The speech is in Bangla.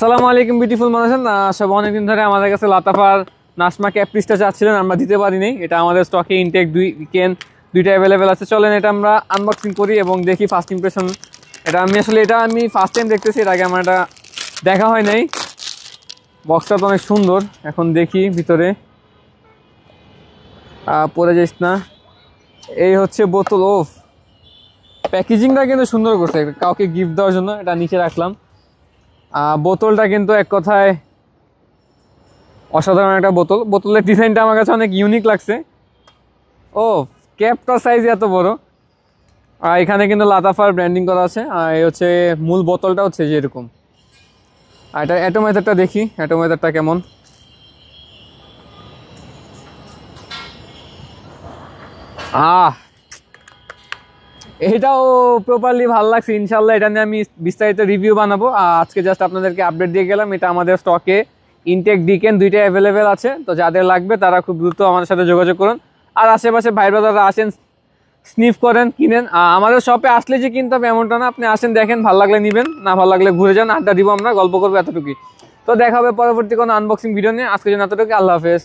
আসসালামু আলাইকুম বিউটিফুল মানুষ। সব অনেকদিন ধরে আমাদের কাছে লাতাফার নাসমা ক্যাপ্রিসটা চাচ্ছিলেন, আমরা দিতে পারিনি। এটা আমাদের স্টকে ইনটেক দুইটা অ্যাভেলেবেল আছে। চলেন এটা আমরা আনবক্সিং করি এবং দেখি ফার্স্ট ইমপ্রেশন। এটা আমি ফার্স্ট টাইম দেখতেছি, এর আগে আমার এটা দেখা হয় নাই। বক্সটা তো অনেক সুন্দর। এখন দেখি ভিতরে, পরে যাইস না। এই হচ্ছে বোতল। ওফ, প্যাকেজিংটা কিন্তু সুন্দর করছে, কাউকে গিফট দেওয়ার জন্য। এটা নিচে রাখলাম। বোতলটা কিন্তু এক কথায় অসাধারণ একটা বোতল। বোতলের ডিজাইনটা আমার কাছে অনেক ইউনিক লাগছে। ও, ক্যাপটার সাইজ এত বড়। আর এখানে কিন্তু লাতাফার ব্র্যান্ডিং করা আছে। আর এই হচ্ছে মূল বোতলটা হচ্ছে যে এরকম। আর এটা অ্যাটোমেটারটা দেখি, অ্যাটোমেটারটা কেমন। এটাও প্রপারলি ভালো লাগছে। ইনশাল্লাহ এটা নিয়ে আমি বিস্তারিত রিভিউ বানাবো। আজকে জাস্ট আপনাদেরকে আপডেট দিয়ে গেলাম। এটা আমাদের স্টকে ইনটেক ডিকেন দুইটা অ্যাভেলেবেল আছে। তো যাদের লাগবে তারা খুব দ্রুত আমাদের সাথে যোগাযোগ করুন। আর আশেপাশে ভাই ব্রাদাররা আসেন, স্নিফ করেন, কিনেন। আমাদের শপে আসলে যে কিনতে হবে এমনটা না, আপনি আসেন, দেখেন, ভালো লাগলে নেবেন, না ভালো লাগলে ঘুরে যান, আড্ডা দিব, আমরা গল্প করবো, এতটুকুই। তো দেখা হবে পরবর্তী কোনো আনবক্সিং ভিডিও নিয়ে। আজকের জন্য এতটুকু। আল্লাহ হাফেজ।